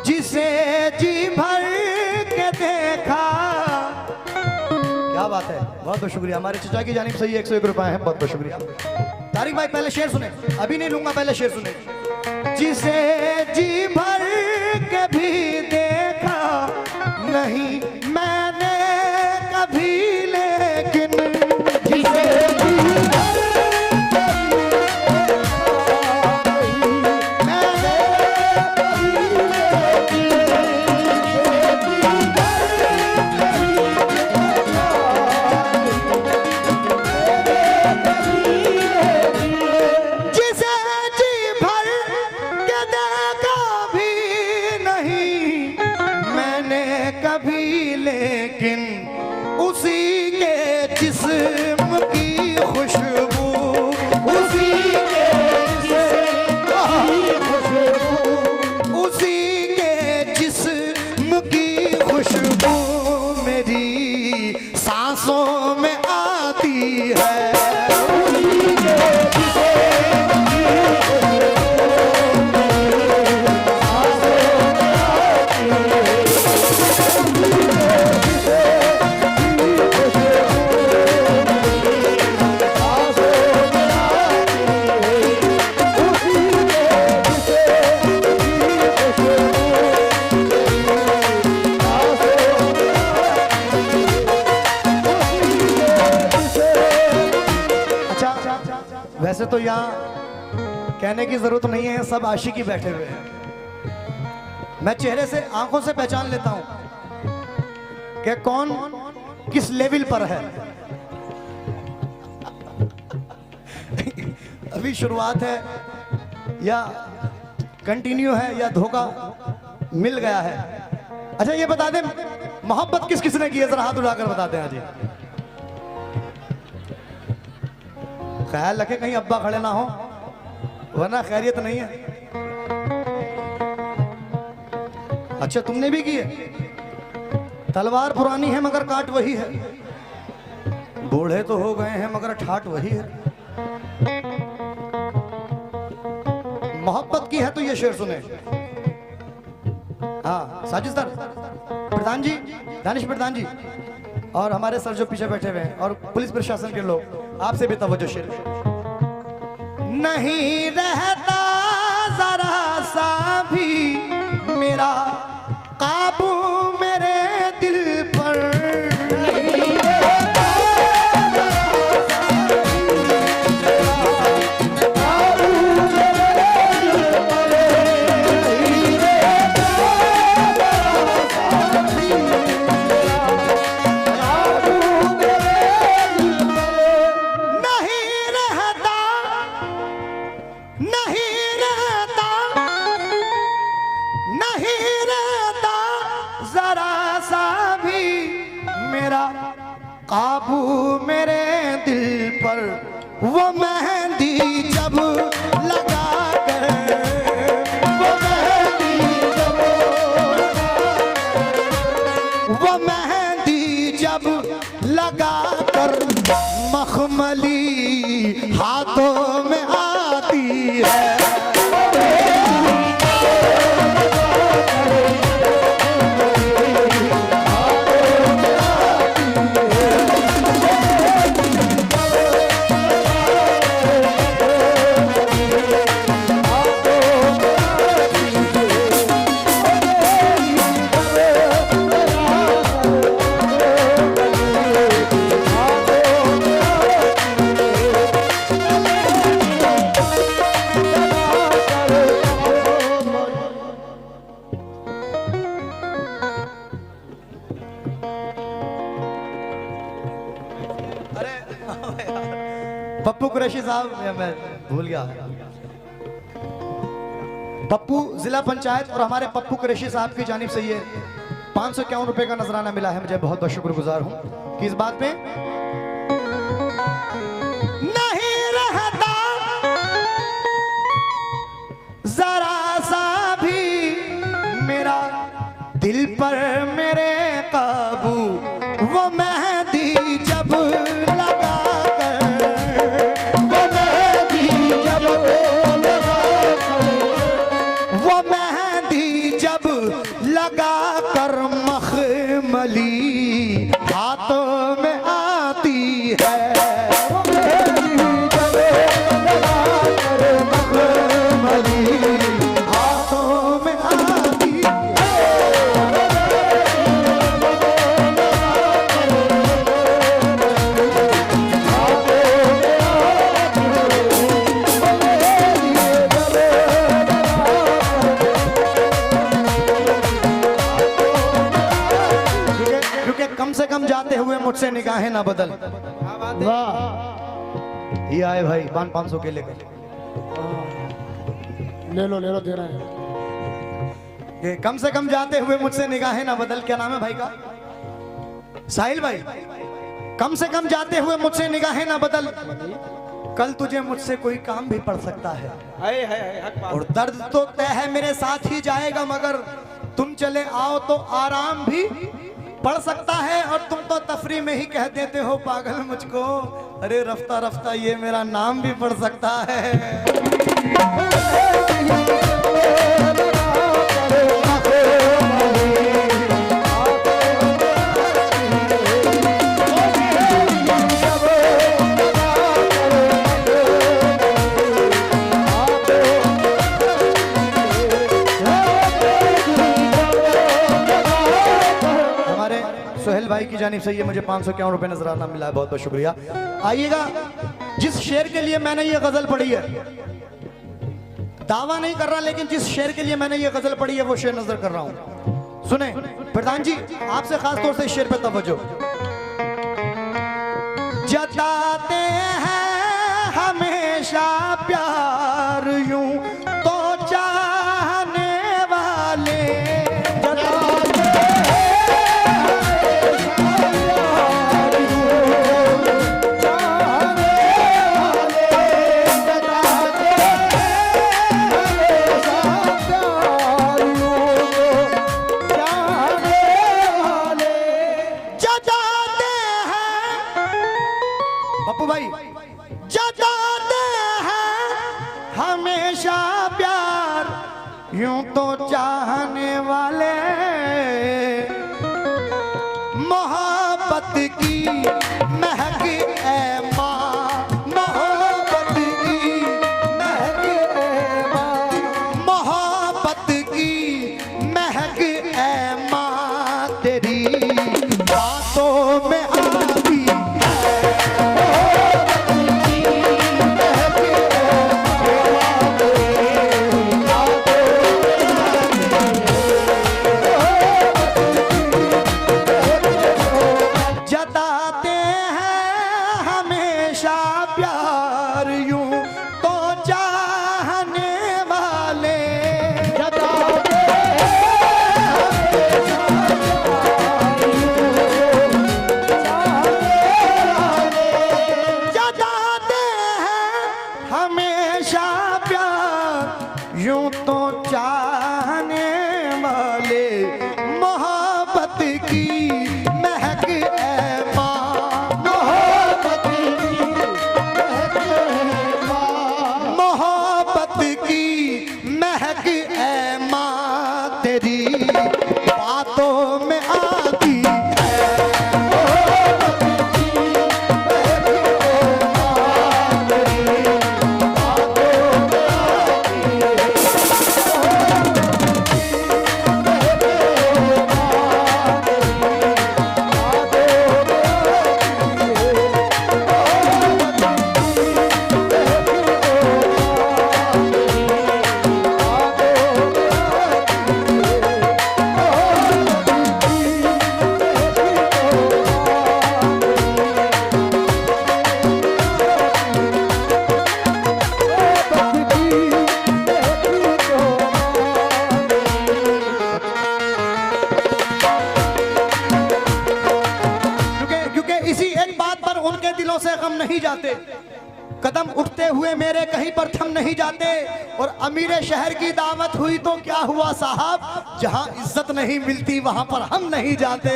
जिसे जी भर के देखा। क्या बात है, बहुत बहुत शुक्रिया। हमारे चचा की जानिब से ये 101 रुपए हैं, बहुत बहुत शुक्रिया। तारिक भाई पहले शेर सुने, अभी नहीं लूंगा, पहले शेर सुने। जिसे जी भर के भी देखा नहीं मैंने कभी, लेकिन जिसे जी सांसों में आती है। वैसे तो यहाँ कहने की जरूरत नहीं है, सब आशिकी बैठे हुए हैं। मैं चेहरे से, आंखों से पहचान लेता हूं कि कौन किस लेवल पर है। अभी शुरुआत है या कंटिन्यू है या धोखा मिल गया है। अच्छा ये बता दें, मोहब्बत किस किसने की है, जरा हाथ उठाकर बता दें। आज ख्याल रखे कहीं अब्बा खड़े ना हो, वरना खैरियत नहीं है। अच्छा तुमने भी की है। तलवार पुरानी है मगर काट वही है, बूढ़े तो हो गए हैं मगर ठाट वही है। मोहब्बत की है तो ये शेर सुने। हाँ साजिद सर, प्रधान जी, दानिश प्रधान जी और हमारे सर जो पीछे बैठे हुए हैं और पुलिस प्रशासन के लोग, आपसे भी तवज्जो। शेर नहीं रहता जरा सा भी मेरा काबू मेरे दिल पर, नहीं रहता काबू मेरे दिल पर, नहीं रहता काबू मेरे दिल पर। वो मेहंदी जब लगा कर, वो मेहंदी जब, वो मेहंदी जब लगा कर मखमली हाथों में आती है। पप्पू कुरैशी साहब, मैं भूल गया, पप्पू जिला पंचायत और हमारे पप्पू कुरैशी साहब की जानिब से ये 551 रुपए का नजराना मिला है। मुझे बहुत बहुत शुक्रगुजार हूं कि इस बात पे नहीं रहता जरा सा भी मेरा दिल पर मेरे काबू। वो मेहंदी जब लगा कम जाते हुए मुझसे निगाहें ना बदल। वाह, ये आए भाई 500 के लेकर। ले लो दे रहे हैं। ये कम से कम जाते हुए मुझसे निगाहें ना बदल। क्या नाम है भाई का? साहिल भाई। कम से कम जाते हुए मुझसे निगाहें ना बदल, कल तुझे मुझसे कोई काम भी पड़ सकता है। और दर्द तो तय है मेरे साथ ही जाएगा, मगर तुम चले आओ तो आराम भी पड़ सकता है। और तुम तो तफरी में ही कह देते हो पागल मुझको, अरे रफ्ता रफ्ता ये मेरा नाम भी पड़ सकता है। सोहेल भाई की जानिब से ये मुझे 551 रुपए नजराना मिला है, बहुत बहुत शुक्रिया। आइएगा, जिस शेर के लिए मैंने ये गजल पढ़ी है, दावा नहीं कर रहा, लेकिन जिस शेर के लिए मैंने ये गजल पढ़ी है वो शेर नजर कर रहा हूं। सुने प्रधान जी, आपसे खास तौर से इस शेर पे तवज्जो। जताते हैं हमेशा प्यार यूं तो चाहने वाले, यूं तो चाहने वाले, मोहब्बत की महक ए माँ, मोहब्बत की महक ए माँ, मोहब्बत की महक ए माँ, तेरी बातों में आती नहीं जाते, कदम उठते हुए मेरे कहीं पर थम नहीं जाते। और अमीर शहर की दावत हुई तो क्या हुआ साहब, जहां इज्जत नहीं मिलती वहां पर हम नहीं जाते।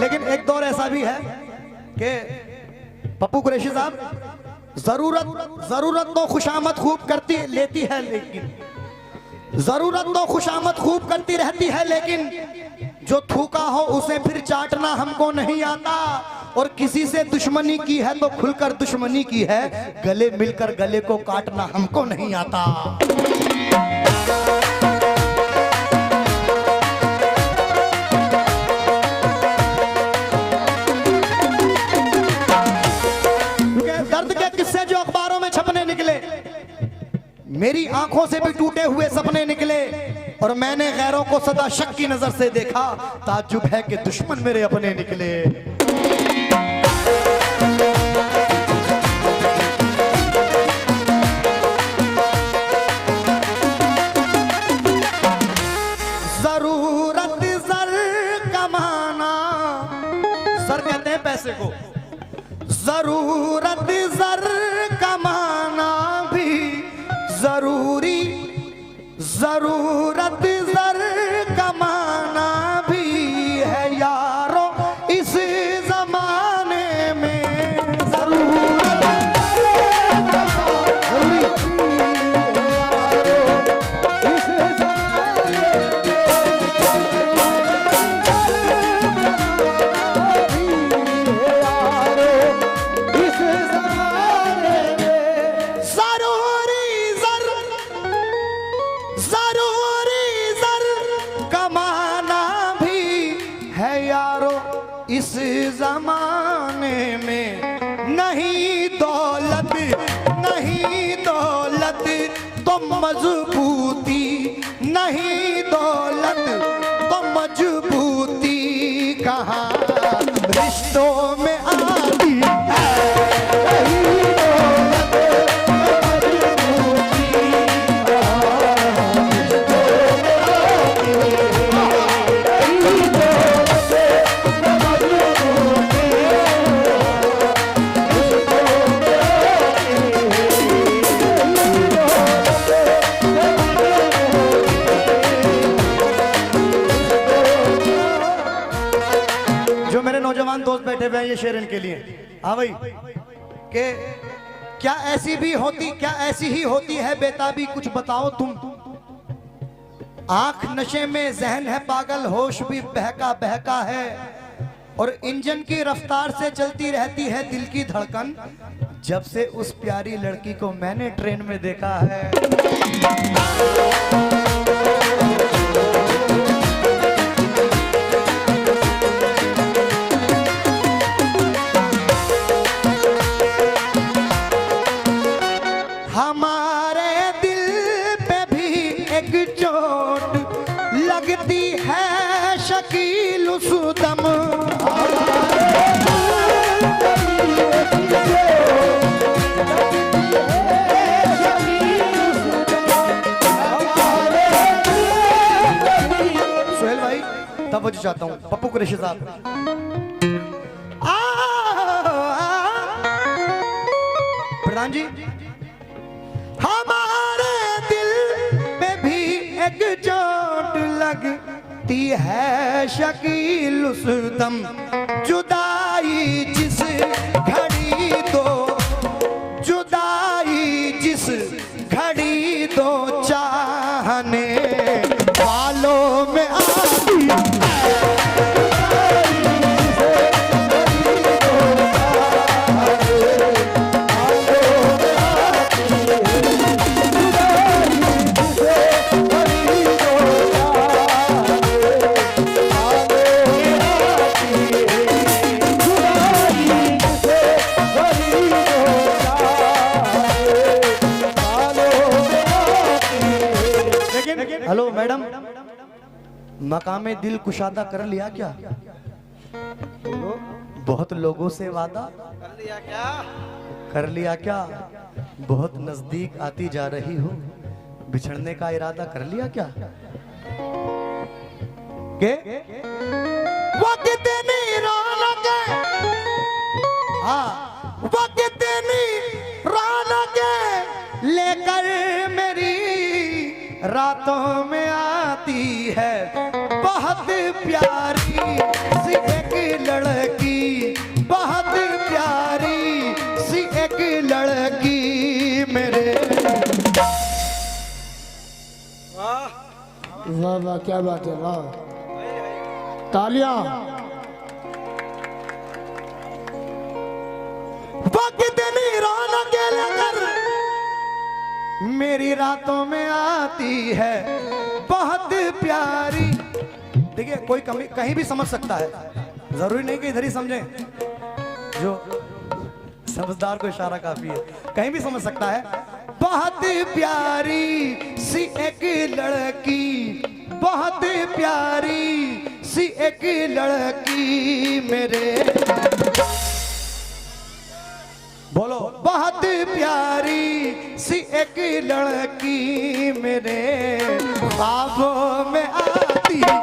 लेकिन एक दौर ऐसा भी है कि पप्पू कुरैशी साहब, जरूरत तो खुशामद खूब करती लेती है, लेकिन जरूरत तो खुशामद खूब करती रहती है, लेकिन जो थूका हो उसे फिर चाटना हमको नहीं आता। और किसी से दुश्मनी की है तो खुलकर दुश्मनी की है, गले मिलकर गले को काटना हमको नहीं आता। दर्द के किस्से जो अखबारों में छपने निकले, मेरी आंखों से भी टूटे हुए सपने निकले और मैंने गैरों को सदा शक की नजर से देखा। ताज्जुब है कि दुश्मन मेरे अपने निकले। जरूरत जर कमाना, जर कहते हैं पैसे को, जरूरत जर कमाना भी जरूरी, जरूरत जर कमाना भी है यारो इस जमाने में। जरूरत इस जमाने में नहीं दौलत, नहीं दौलत तो मजबूती, नहीं दौलत तो मजबूती कहाँ रिश्तों में आती है। नहीं दौलत तो नौजवान दोस्त बैठे हुए हैं, ये शेर इनके लिए। हाँ भाई, के क्या ऐसी भी होती, क्या ऐसी ही होती है बेताबी, कुछ बताओ तुम। आंख नशे में, जहन है पागल, होश भी बहका बहका है और इंजन की रफ्तार से चलती रहती है दिल की धड़कन। जब से उस प्यारी लड़की को मैंने ट्रेन में देखा है। हमारे दिल पे भी एक चोट लगती है शकील उस दम। सुहेल भाई तवज्जो चाहता हूँ, पप्पू कुरैशी साहब। प्रधान जी, हमारे दिल पे भी एक चोट लगती है शकील उस दम। जुदाई जिस घड़ी दो, जुदाई जिस घड़ी दो चाहने वालों में आती है। हेलो मैडम, मकामे दिल कुशादा कर लिया क्या? बहुत लोगों से वादा कर लिया क्या? कर लिया क्या? बहुत नजदीक आती जा रही हो, बिछड़ने का इरादा कर लिया क्या? के वो कितनी रौनक है, हाँ वो कितनी रौनक है लेकर मेरी रातों में आती है। बहुत प्यारी सी एक लड़की, बहुत प्यारी सी एक लड़की मेरे। वाह वाह, क्या बात है, वाह, तालियां। वो कितनी रौनक लेकर मेरी रातों में आती है, बहुत प्यारी। देखिए कोई कमी कहीं भी समझ सकता है, जरूरी नहीं कि इधर ही समझें, जो समझदार को इशारा काफी है, कहीं भी समझ सकता है। बहुत प्यारी सी एक लड़की, बहुत प्यारी सी एक लड़की मेरे, बोलो बहुत प्यारी सी एक लड़की मेरे ख्वाबों में आती है।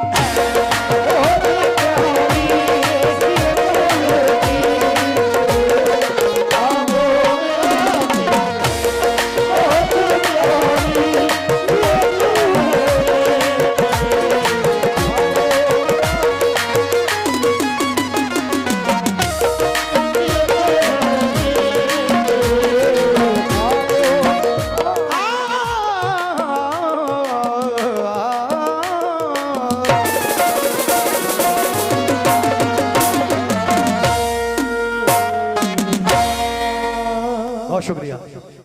बहुत शुक्रिया।